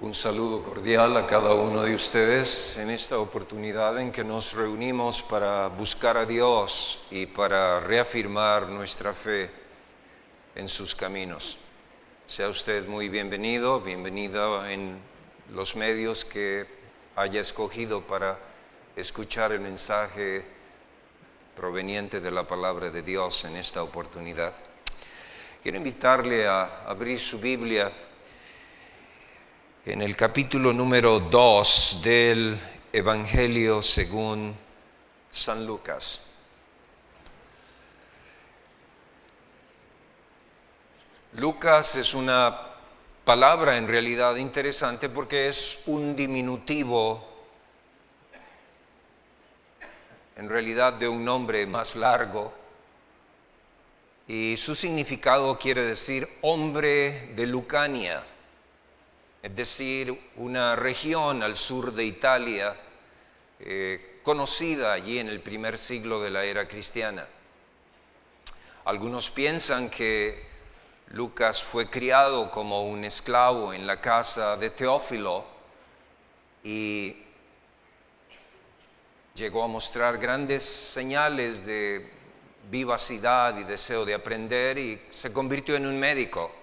Un saludo cordial a cada uno de ustedes en esta oportunidad en que nos reunimos para buscar a Dios y para reafirmar nuestra fe en sus caminos. Sea usted muy bienvenido, bienvenida en los medios que haya escogido para escuchar el mensaje proveniente de la palabra de Dios en esta oportunidad. Quiero invitarle a abrir su Biblia en el capítulo número 2 del Evangelio según San Lucas. Lucas es una palabra en realidad interesante porque es un diminutivo en realidad de un nombre más largo y su significado quiere decir hombre de Lucania. Es decir, una región al sur de Italia conocida allí en el primer siglo de la era cristiana. Algunos piensan que Lucas fue criado como un esclavo en la casa de Teófilo y llegó a mostrar grandes señales de vivacidad y deseo de aprender y se convirtió en un médico.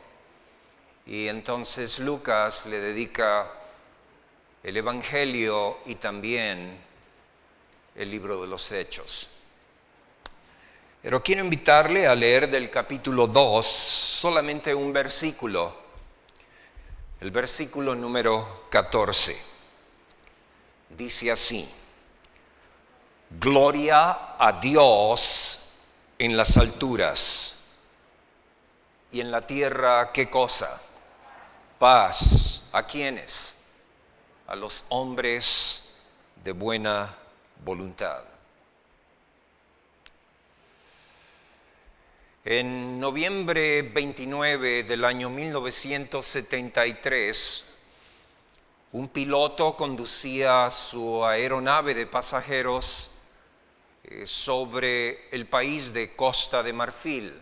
Y entonces Lucas le dedica el Evangelio y también el libro de los Hechos. Pero quiero invitarle a leer del capítulo 2 solamente un versículo, el versículo número 14. Dice así: Gloria a Dios en las alturas y en la tierra, ¿qué cosa? Paz. ¿A quiénes? A los hombres de buena voluntad. En noviembre 29 del año 1973, un piloto conducía su aeronave de pasajeros sobre el país de Costa de Marfil,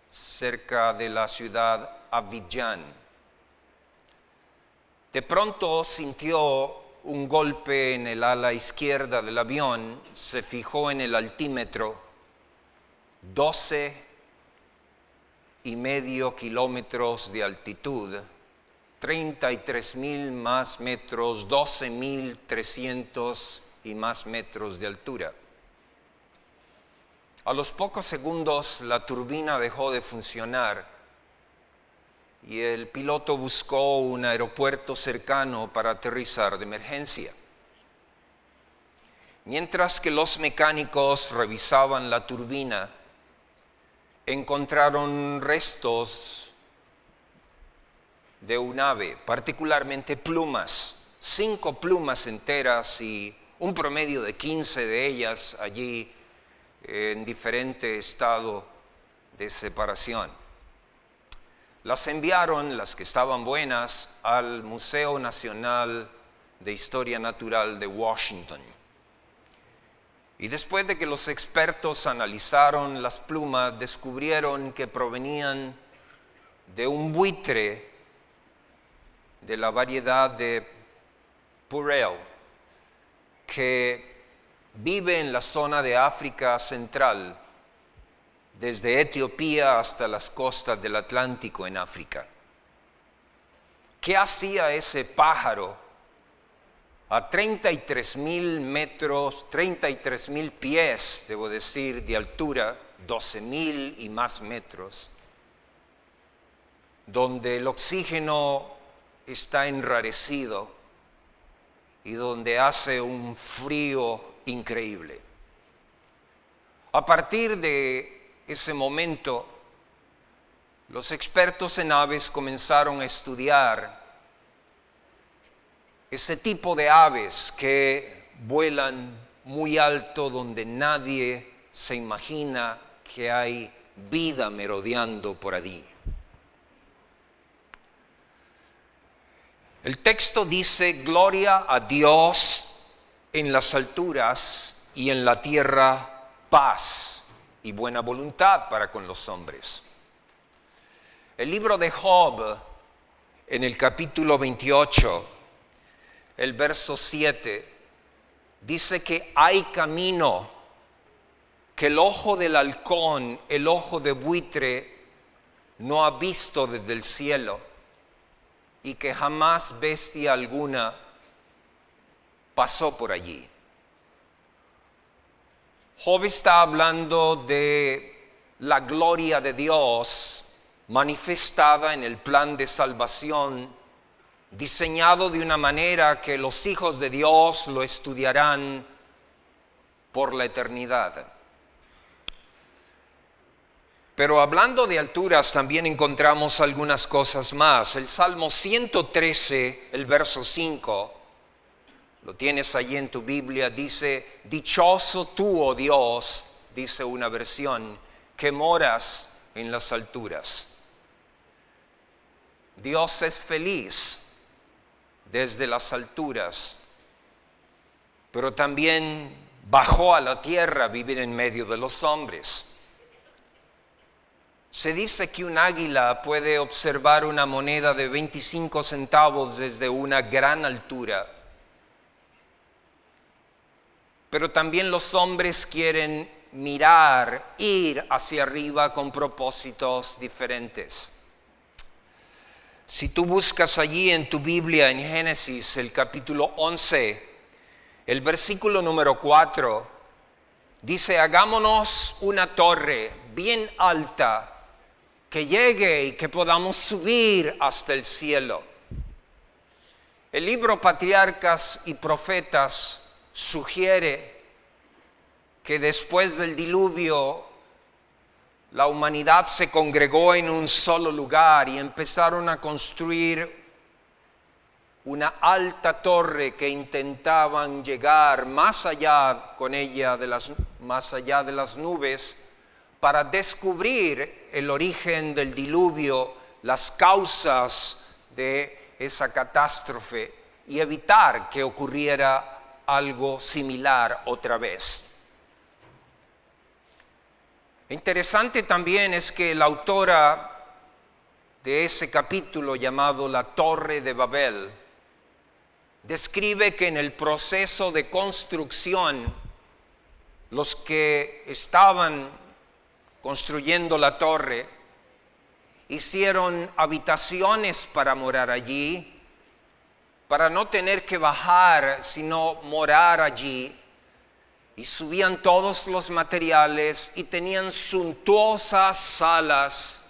cerca de la ciudad Abidjan. De pronto sintió un golpe en el ala izquierda del avión, se fijó en el altímetro, 12,5 kilómetros de altitud, 33,000 más metros, 12,300 y más metros de altura. A los pocos segundos la turbina dejó de funcionar y el piloto buscó un aeropuerto cercano para aterrizar de emergencia. Mientras que los mecánicos revisaban la turbina, encontraron restos de un ave, particularmente plumas, 5 plumas enteras y un promedio de 15 de ellas allí en diferente estado de separación. Las enviaron, las que estaban buenas, al Museo Nacional de Historia Natural de Washington. Y después de que los expertos analizaron las plumas, descubrieron que provenían de un buitre de la variedad de Purell, que vive en la zona de África Central, desde Etiopía hasta las costas del Atlántico en África. ¿Qué hacía ese pájaro a 33,000 metros, 33,000 pies, debo decir, de altura, 12,000 y más metros, donde el oxígeno está enrarecido y donde hace un frío increíble? A partir de ese momento, los expertos en aves comenzaron a estudiar ese tipo de aves que vuelan muy alto, donde nadie se imagina que hay vida merodeando por allí. El texto dice: Gloria a Dios en las alturas y en la tierra paz y buena voluntad para con los hombres. El libro de Job en el capítulo 28, el verso 7, dice que hay camino que el ojo del halcón, el ojo de buitre, no ha visto desde el cielo, y que jamás bestia alguna pasó por allí. Job está hablando de la gloria de Dios manifestada en el plan de salvación, diseñado de una manera que los hijos de Dios lo estudiarán por la eternidad. Pero hablando de alturas también encontramos algunas cosas más. El Salmo 113, el verso 5, lo tienes allí en tu Biblia, dice: dichoso tú, oh Dios, dice una versión, que moras en las alturas. Dios es feliz desde las alturas, pero también bajó a la tierra a vivir en medio de los hombres. Se dice que un águila puede observar una moneda de 25 centavos desde una gran altura. Pero también los hombres quieren mirar, ir hacia arriba con propósitos diferentes. Si tú buscas allí en tu Biblia, en Génesis, el capítulo 11, el versículo número 4, dice: hagámonos una torre bien alta, que llegue y que podamos subir hasta el cielo. El libro Patriarcas y Profetas sugiere que después del diluvio la humanidad se congregó en un solo lugar y empezaron a construir una alta torre que intentaban llegar más allá con ella más allá de las nubes, para descubrir el origen del diluvio, las causas de esa catástrofe y evitar que ocurriera algo similar otra vez. Interesante también es que la autora de ese capítulo, llamado La Torre de Babel, describe que en el proceso de construcción, los que estaban construyendo la torre hicieron habitaciones para morar allí, para no tener que bajar, sino morar allí. Y subían todos los materiales y tenían suntuosas salas,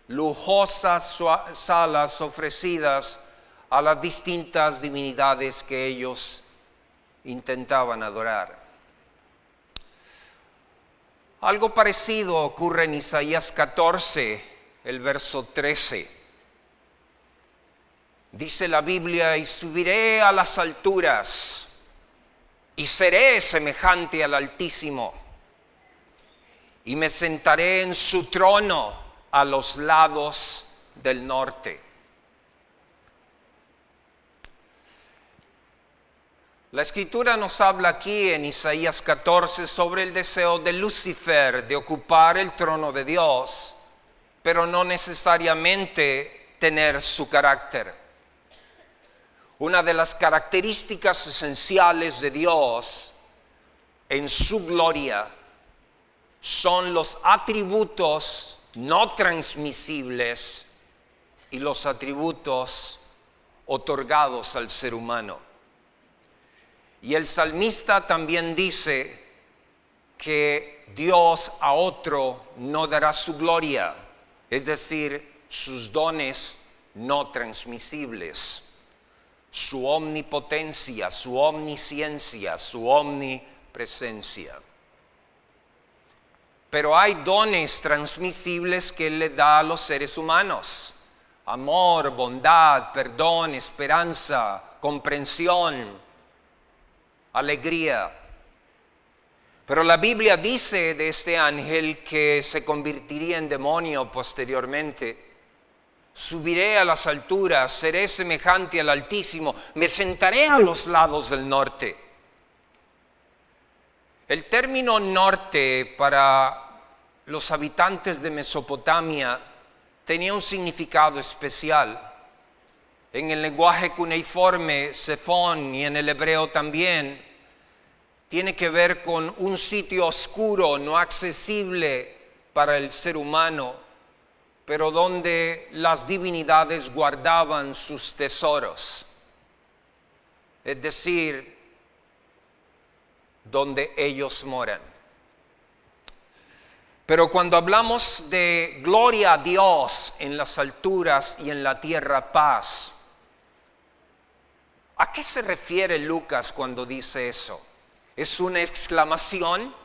lujosas salas ofrecidas a las distintas divinidades que ellos intentaban adorar. Algo parecido ocurre en Isaías 14, el verso 13. Dice la Biblia: y subiré a las alturas y seré semejante al Altísimo, y me sentaré en su trono a los lados del norte. La Escritura nos habla aquí en Isaías 14 sobre el deseo de Lucifer de ocupar el trono de Dios, pero no necesariamente tener su carácter. Una de las características esenciales de Dios en su gloria son los atributos no transmisibles y los atributos otorgados al ser humano. Y el salmista también dice que Dios a otro no dará su gloria, es decir, sus dones no transmisibles, su omnipotencia, su omnisciencia, su omnipresencia. Pero hay dones transmisibles que Él le da a los seres humanos: amor, bondad, perdón, esperanza, comprensión, alegría. Pero la Biblia dice de este ángel que se convertiría en demonio posteriormente: subiré a las alturas, seré semejante al Altísimo, me sentaré a los lados del norte. El término norte para los habitantes de Mesopotamia tenía un significado especial. en el lenguaje cuneiforme, Sefón, y en el hebreo también, tiene que ver con un sitio oscuro, no accesible para el ser humano, pero donde las divinidades guardaban sus tesoros. Es decir, donde ellos moran. Pero cuando hablamos de gloria a Dios en las alturas y en la tierra paz, ¿a qué se refiere Lucas cuando dice eso? ¿Es una exclamación?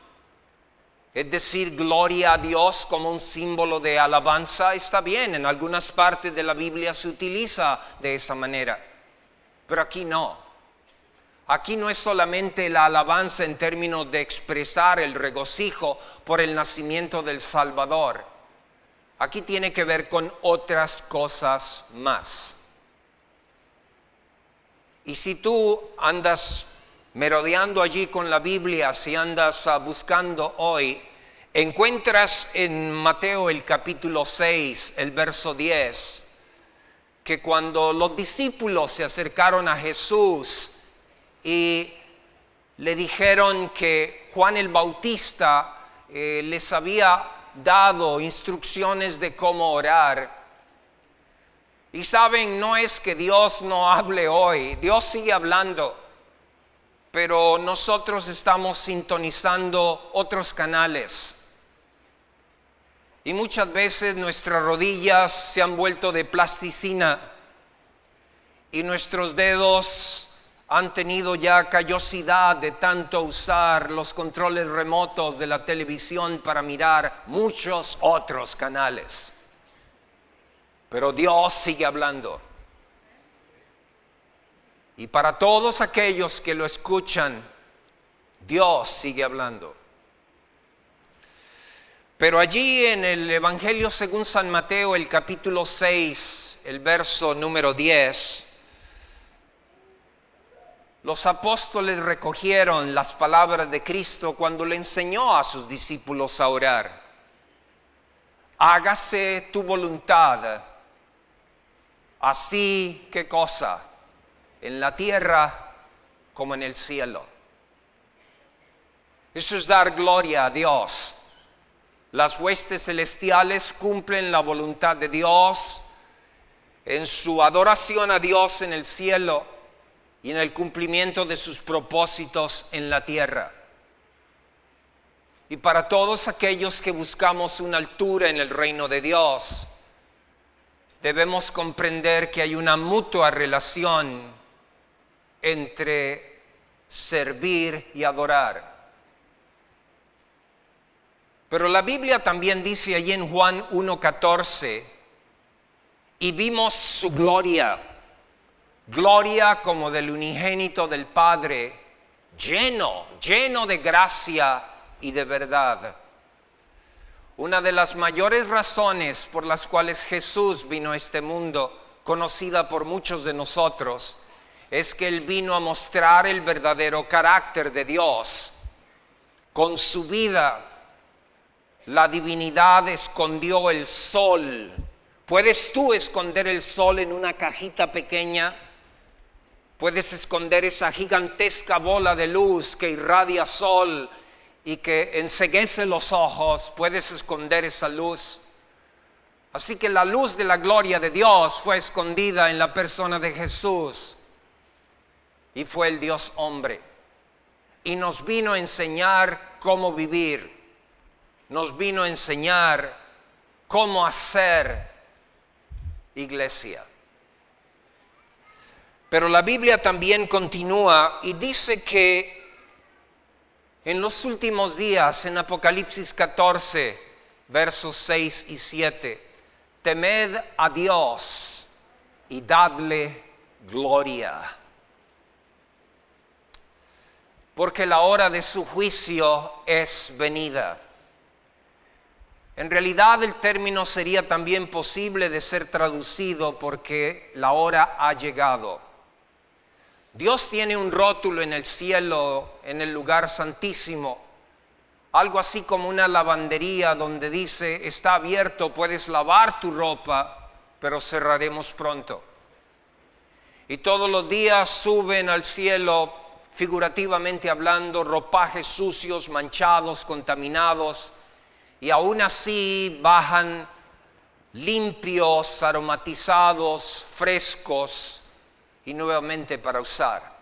Es decir, gloria a Dios como un símbolo de alabanza. Está bien, en algunas partes de la Biblia se utiliza de esa manera, pero aquí no. Aquí no es solamente la alabanza en términos de expresar el regocijo por el nacimiento del Salvador. Aquí tiene que ver con otras cosas más. Y si tú andas merodeando allí con la Biblia, si andas buscando hoy, encuentras en Mateo el capítulo 6, el verso 10, que cuando los discípulos se acercaron a Jesús y le dijeron que Juan el Bautista les había dado instrucciones de cómo orar. Y saben, no es que Dios no hable hoy, Dios sigue hablando, pero nosotros estamos sintonizando otros canales. Y muchas veces nuestras rodillas se han vuelto de plasticina y nuestros dedos han tenido ya callosidad de tanto usar los controles remotos de la televisión para mirar muchos otros canales. Pero Dios sigue hablando. Y para todos aquellos que lo escuchan, Dios sigue hablando. Pero allí en el Evangelio según San Mateo, el capítulo 6, el verso número 10, los apóstoles recogieron las palabras de Cristo cuando le enseñó a sus discípulos a orar. Hágase tu voluntad, así, ¿qué cosa? En la tierra como en el cielo. Eso es dar gloria a Dios. Las huestes celestiales cumplen la voluntad de Dios en su adoración a Dios en el cielo y en el cumplimiento de sus propósitos en la tierra. Y para todos aquellos que buscamos una altura en el reino de Dios, debemos comprender que hay una mutua relación entre servir y adorar. Pero la Biblia también dice allí en Juan 1:14, y vimos su gloria como del unigénito del Padre, lleno de gracia y de verdad. Una de las mayores razones por las cuales Jesús vino a este mundo, conocida por muchos de nosotros, es que Él vino a mostrar el verdadero carácter de Dios. Con su vida, la divinidad escondió el sol. ¿Puedes tú esconder el sol en una cajita pequeña? ¿Puedes esconder esa gigantesca bola de luz que irradia sol y que enceguece los ojos? ¿Puedes esconder esa luz? Así que la luz de la gloria de Dios fue escondida en la persona de Jesús. Y fue el Dios hombre. Y nos vino a enseñar cómo vivir. Nos vino a enseñar cómo hacer iglesia. Pero la Biblia también continúa y dice que en los últimos días, en Apocalipsis 14, versos 6 y 7, temed a Dios y dadle gloria, porque la hora de su juicio es venida. En realidad el término sería también posible de ser traducido porque la hora ha llegado. Dios tiene un rótulo en el cielo, en el lugar santísimo, algo así como una lavandería donde dice, está abierto, puedes lavar tu ropa, pero cerraremos pronto. Y todos los días suben al cielo, figurativamente hablando, ropajes sucios, manchados, contaminados, y aún así bajan limpios, aromatizados, frescos y nuevamente para usar.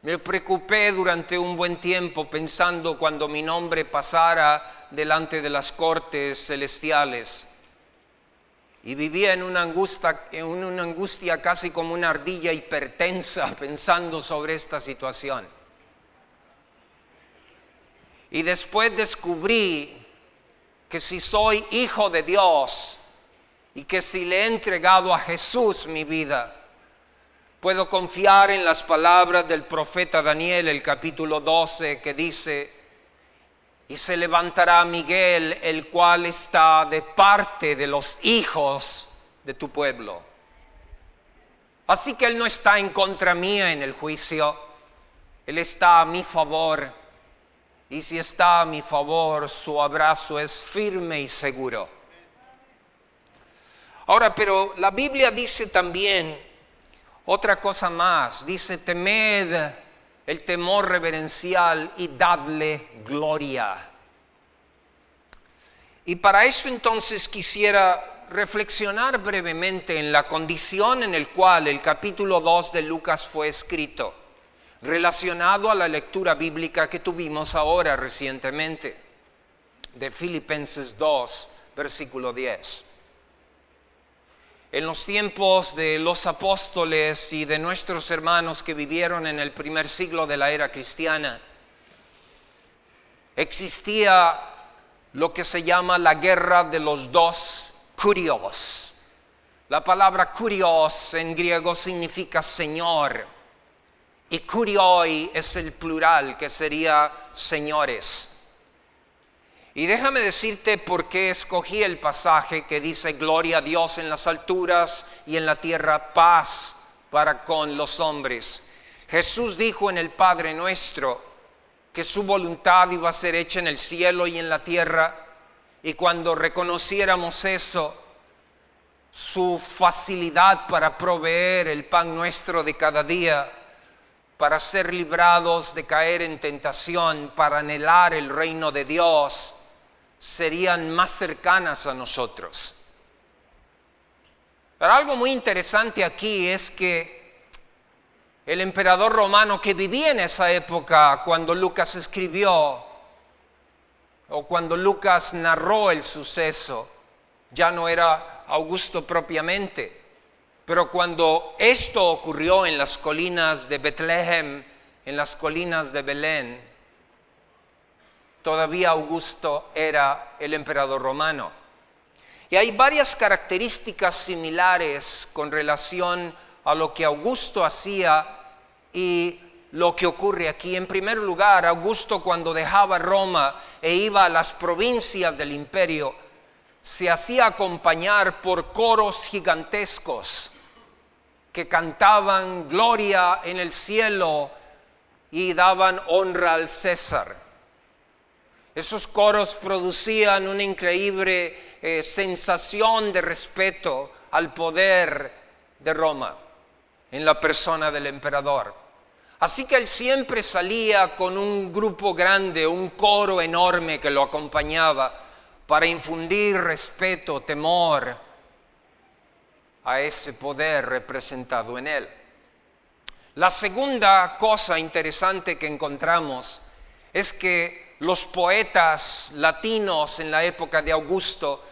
Me preocupé durante un buen tiempo pensando cuando mi nombre pasara delante de las cortes celestiales. Y vivía en una angustia casi como una ardilla hipertensa pensando sobre esta situación. Y después descubrí que si soy hijo de Dios y que si le he entregado a Jesús mi vida, puedo confiar en las palabras del profeta Daniel, el capítulo 12, que dice: y se levantará Miguel, el cual está de parte de los hijos de tu pueblo. Así que Él no está en contra mía en el juicio, Él está a mi favor. Y si está a mi favor, su abrazo es firme y seguro. Ahora, pero la Biblia dice también otra cosa más. Dice: temed el temor reverencial y dadle gloria. Y para eso entonces quisiera reflexionar brevemente en la condición en la cual el capítulo 2 de Lucas fue escrito, relacionado a la lectura bíblica que tuvimos ahora recientemente, de Filipenses 2, versículo 10. En los tiempos de los apóstoles y de nuestros hermanos que vivieron en el primer siglo de la era cristiana, existía lo que se llama la guerra de los dos kurios. La palabra kurios en griego significa señor, y kurioi es el plural, que sería señores. Y déjame decirte por qué escogí el pasaje que dice: gloria a Dios en las alturas y en la tierra paz para con los hombres. Jesús dijo en el Padre Nuestro que su voluntad iba a ser hecha en el cielo y en la tierra, y cuando reconociéramos eso, su facilidad para proveer el pan nuestro de cada día, para ser librados de caer en tentación, para anhelar el reino de Dios, serían más cercanas a nosotros. Pero algo muy interesante aquí es que el emperador romano que vivía en esa época cuando Lucas escribió, o cuando Lucas narró el suceso, ya no era Augusto propiamente, pero cuando esto ocurrió en las colinas de Betlehem, en las colinas de Belén, todavía Augusto era el emperador romano. Y hay varias características similares con relación a lo que Augusto hacía y lo que ocurre aquí. En primer lugar, Augusto, cuando dejaba Roma e iba a las provincias del imperio, se hacía acompañar por coros gigantescos que cantaban gloria en el cielo y daban honra al César. Esos coros producían una increíble sensación de respeto al poder de Roma en la persona del emperador. Así que él siempre salía con un grupo grande, un coro enorme que lo acompañaba para infundir respeto, temor a ese poder representado en él. La segunda cosa interesante que encontramos es que los poetas latinos en la época de Augusto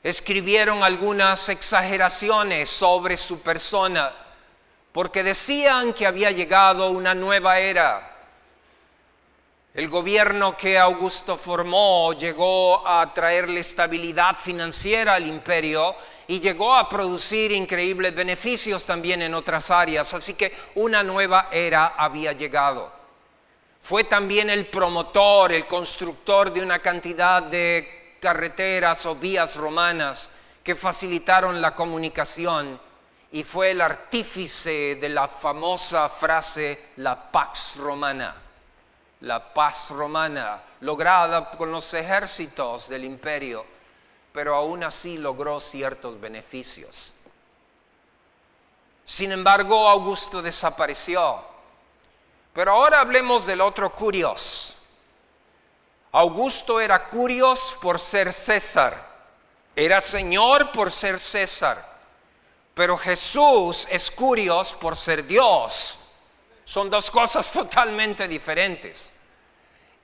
escribieron algunas exageraciones sobre su persona, porque decían que había llegado una nueva era. El gobierno que Augusto formó llegó a traerle estabilidad financiera al imperio y llegó a producir increíbles beneficios también en otras áreas, así que una nueva era había llegado. Fue también el promotor, el constructor de una cantidad de carreteras o vías romanas que facilitaron la comunicación, y fue el artífice de la famosa frase la pax romana. La paz romana, lograda con los ejércitos del imperio, pero aún así logró ciertos beneficios. Sin embargo, Augusto desapareció. Pero ahora hablemos del otro curios. Augusto era curios por ser César. Era Señor por ser César. Pero Jesús es curios por ser Dios. Son dos cosas totalmente diferentes.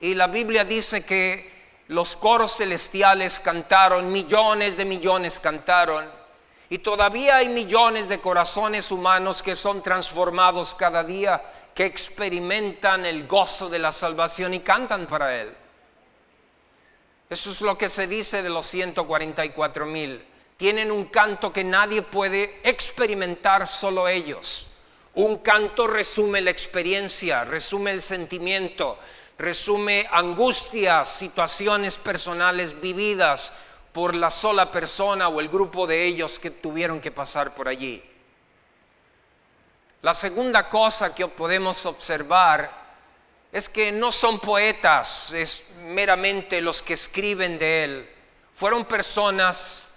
Y la Biblia dice que los coros celestiales cantaron, millones de millones cantaron. Y todavía hay millones de corazones humanos que son transformados cada día, que experimentan el gozo de la salvación y cantan para Él. Eso es lo que se dice de los 144,000. Tienen un canto que nadie puede experimentar, solo ellos. Un canto resume la experiencia, resume el sentimiento, resume angustias, situaciones personales vividas por la sola persona o el grupo de ellos que tuvieron que pasar por allí. La segunda cosa que podemos observar es que no son poetas, es meramente los que escriben de él. Fueron personas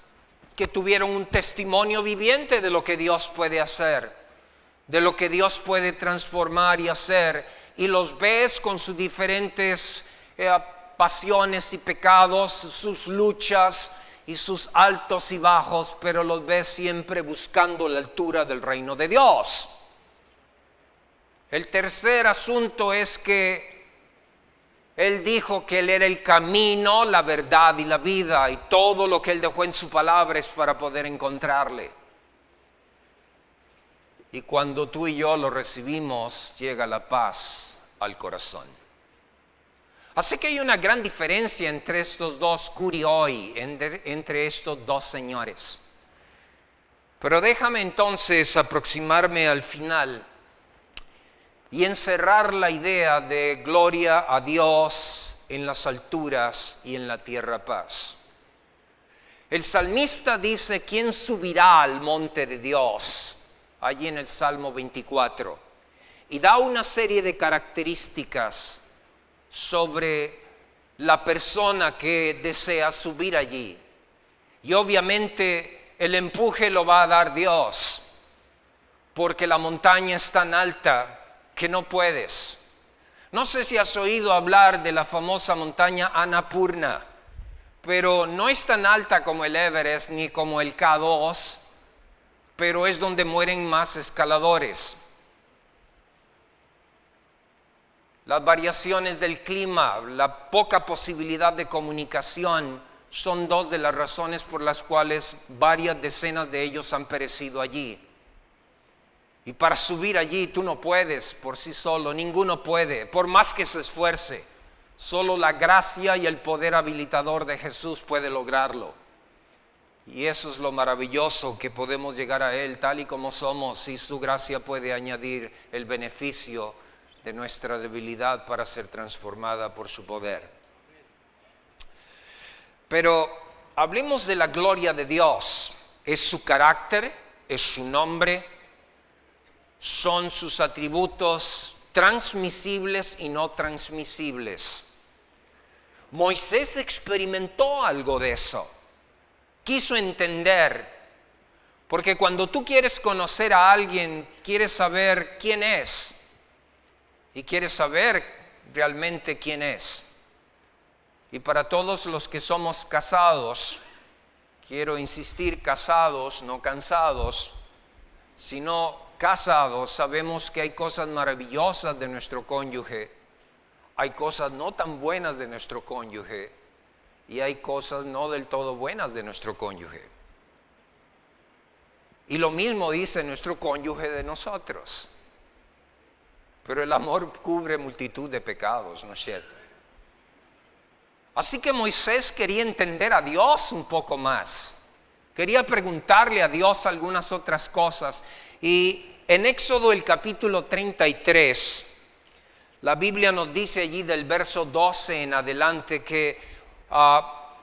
que tuvieron un testimonio viviente de lo que Dios puede hacer, de lo que Dios puede transformar y hacer. Y los ves con sus diferentes pasiones y pecados, sus luchas y sus altos y bajos, pero los ves siempre buscando la altura del reino de Dios. El tercer asunto es que Él dijo que Él era el camino, la verdad y la vida, y todo lo que Él dejó en su palabra es para poder encontrarle. Y cuando tú y yo lo recibimos, llega la paz al corazón. Así que hay una gran diferencia entre estos dos curioi, entre estos dos señores. Pero déjame entonces aproximarme al final y encerrar la idea de gloria a Dios en las alturas y en la tierra paz. El salmista dice, ¿quién subirá al monte de Dios? Allí en el Salmo 24. Y da una serie de características sobre la persona que desea subir allí. Y obviamente el empuje lo va a dar Dios, porque la montaña es tan alta que no puedes. No sé si has oído hablar de la famosa montaña Annapurna, pero no es tan alta como el Everest ni como el K2, pero es donde mueren más escaladores. Las variaciones del clima, la poca posibilidad de comunicación son dos de las razones por las cuales varias decenas de ellos han perecido allí. Y para subir allí tú no puedes por sí solo, ninguno puede, por más que se esfuerce. Solo la gracia y el poder habilitador de Jesús puede lograrlo. Y eso es lo maravilloso, que podemos llegar a Él tal y como somos, y su gracia puede añadir el beneficio de nuestra debilidad para ser transformada por su poder. Pero hablemos de la gloria de Dios. Es su carácter, es su nombre, son sus atributos transmisibles y no transmisibles. Moisés experimentó algo de eso. Quiso entender, porque cuando tú quieres conocer a alguien, quieres saber quién es. Y quieres saber realmente quién es. Y para todos los que somos casados, quiero insistir, casados, no cansados, sino casados, sabemos que hay cosas maravillosas de nuestro cónyuge, hay cosas no tan buenas de nuestro cónyuge y hay cosas no del todo buenas de nuestro cónyuge. Y lo mismo dice nuestro cónyuge de nosotros. Pero el amor cubre multitud de pecados, ¿no es cierto? Así que Moisés quería entender a Dios un poco más. Quería preguntarle a Dios algunas otras cosas. Y en Éxodo el capítulo 33, la Biblia nos dice allí del verso 12 en adelante que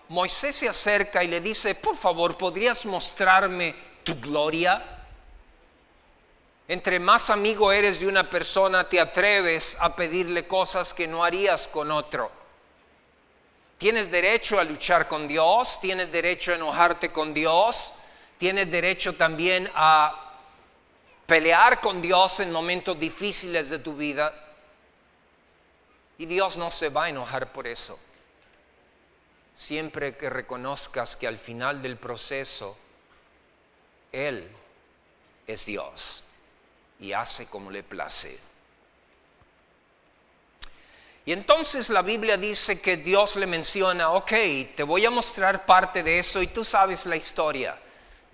Moisés se acerca y le dice, por favor, ¿podrías mostrarme tu gloria? Entre más amigo eres de una persona, te atreves a pedirle cosas que no harías con otro. Tienes derecho a luchar con Dios, tienes derecho a enojarte con Dios, tienes derecho también a pelear con Dios en momentos difíciles de tu vida. Y Dios no se va a enojar por eso. Siempre que reconozcas que al final del proceso, Él es Dios y hace como le place. Y entonces la Biblia dice que Dios le menciona, ok, te voy a mostrar parte de eso y tú sabes la historia.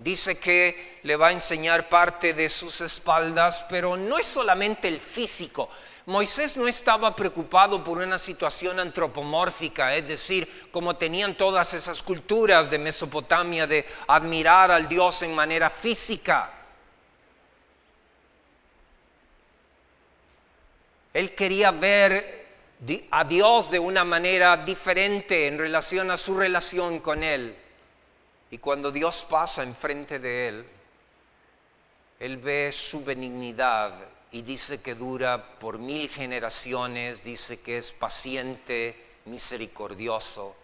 Dice que le va a enseñar parte de sus espaldas, pero no es solamente el físico. Moisés no estaba preocupado por una situación antropomórfica, es decir, como tenían todas esas culturas de Mesopotamia de admirar al Dios en manera física. Él quería ver a Dios de una manera diferente en relación a su relación con Él. Y cuando Dios pasa enfrente de Él, Él ve su benignidad y dice que dura por 1000 generaciones, dice que es paciente, misericordioso.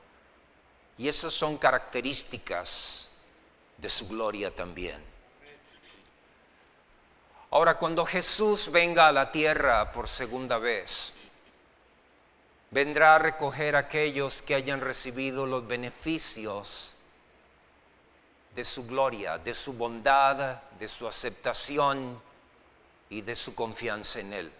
Y esas son características de su gloria también. Ahora, cuando Jesús venga a la tierra por segunda vez, vendrá a recoger a aquellos que hayan recibido los beneficios de su gloria, de su bondad, de su aceptación y de su confianza en Él.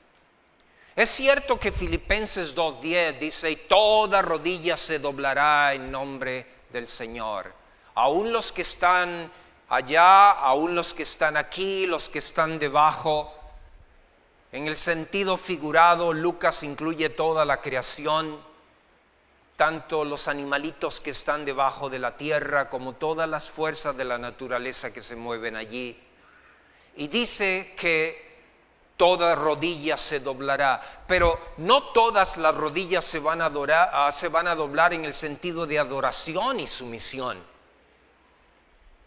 Es cierto que Filipenses 2:10 dice, y toda rodilla se doblará en nombre del Señor. Aún los que están allá, aún los que están aquí, los que están debajo. En el sentido figurado, Lucas incluye toda la creación, tanto los animalitos que están debajo de la tierra como todas las fuerzas de la naturaleza que se mueven allí. Y dice que toda rodilla se doblará, pero no todas las rodillas se van a doblar en el sentido de adoración y sumisión.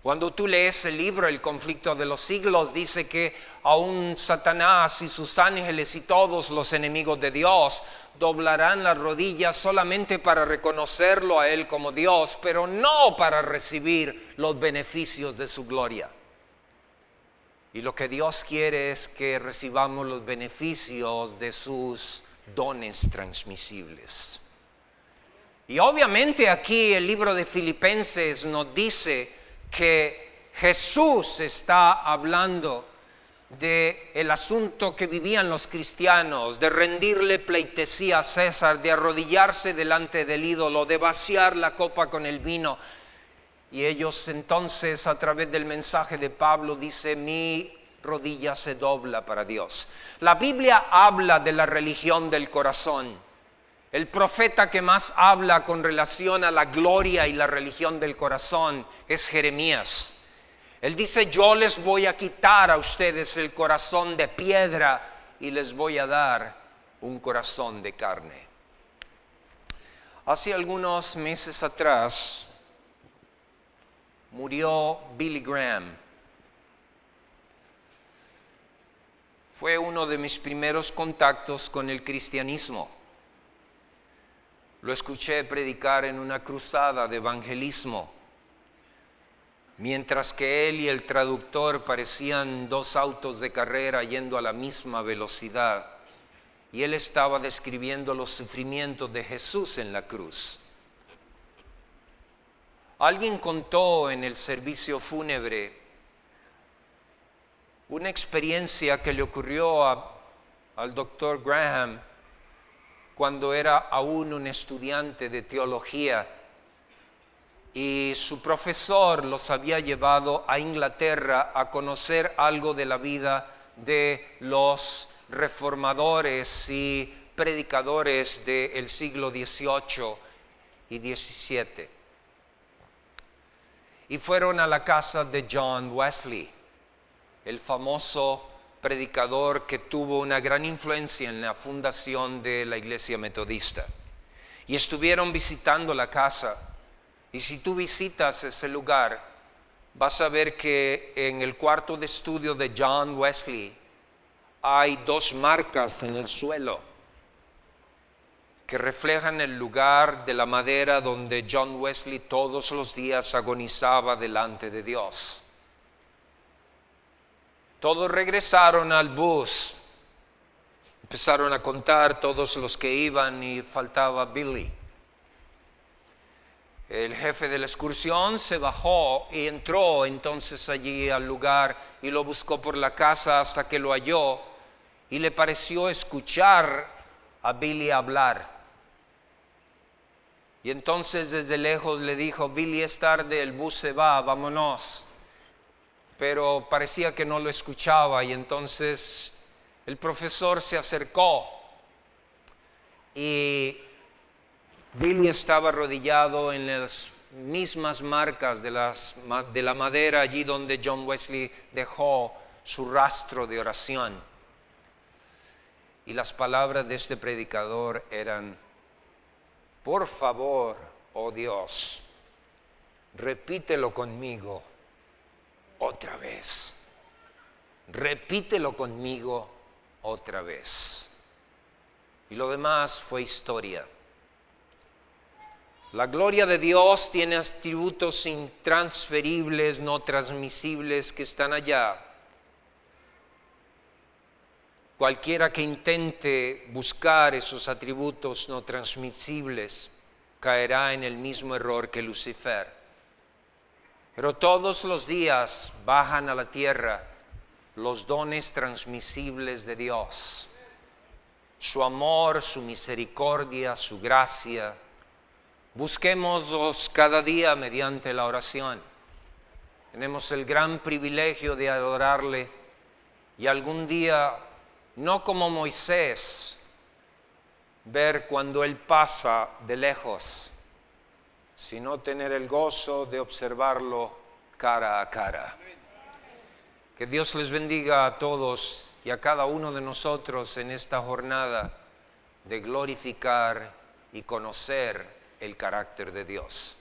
Cuando tú lees el libro El conflicto de los siglos, dice que aún Satanás y sus ángeles y todos los enemigos de Dios doblarán las rodillas solamente para reconocerlo a Él como Dios, pero no para recibir los beneficios de su gloria. Y lo que Dios quiere es que recibamos los beneficios de sus dones transmisibles. Y obviamente aquí el libro de Filipenses nos dice que Jesús está hablando del asunto que vivían los cristianos, de rendirle pleitesía a César, de arrodillarse delante del ídolo, de vaciar la copa con el vino. Y ellos entonces, a través del mensaje de Pablo, dice, mi rodilla se dobla para Dios. La Biblia habla de la religión del corazón. El profeta que más habla con relación a la gloria y la religión del corazón es Jeremías. Él dice, yo les voy a quitar a ustedes el corazón de piedra y les voy a dar un corazón de carne. Hace algunos meses atrás murió Billy Graham. Fue uno de mis primeros contactos con el cristianismo. Lo escuché predicar en una cruzada de evangelismo, mientras que él y el traductor parecían dos autos de carrera yendo a la misma velocidad, y él estaba describiendo los sufrimientos de Jesús en la cruz. Alguien contó en el servicio fúnebre una experiencia que le ocurrió al doctor Graham cuando era aún un estudiante de teología, y su profesor los había llevado a Inglaterra a conocer algo de la vida de los reformadores y predicadores del siglo XVIII y XVII. Y fueron a la casa de John Wesley, el famoso predicador que tuvo una gran influencia en la fundación de la Iglesia Metodista. Y estuvieron visitando la casa. Y si tú visitas ese lugar, vas a ver que en el cuarto de estudio de John Wesley hay 2 marcas en el suelo que reflejan el lugar de la madera donde John Wesley todos los días agonizaba delante de Dios. Todos regresaron al bus. Empezaron a contar todos los que iban y faltaba Billy. El jefe de la excursión se bajó y entró entonces allí al lugar y lo buscó por la casa hasta que lo halló y le pareció escuchar a Billy hablar. Y entonces desde lejos le dijo: Billy, es tarde, el bus se va, vámonos. Pero parecía que no lo escuchaba y entonces el profesor se acercó y Billy estaba arrodillado en las mismas marcas de la madera allí donde John Wesley dejó su rastro de oración. Y las palabras de este predicador eran: por favor, oh Dios, repítelo conmigo otra vez. Repítelo conmigo otra vez. Y lo demás fue historia. La gloria de Dios tiene atributos intransferibles, no transmisibles, que están allá. Cualquiera que intente buscar esos atributos no transmisibles caerá en el mismo error que Lucifer. Pero todos los días bajan a la tierra los dones transmisibles de Dios. Su amor, su misericordia, su gracia. Busquémoslos cada día mediante la oración. Tenemos el gran privilegio de adorarle y algún día, no como Moisés, ver cuando Él pasa de lejos, sino tener el gozo de observarlo cara a cara. Que Dios les bendiga a todos y a cada uno de nosotros en esta jornada de glorificar y conocer el carácter de Dios.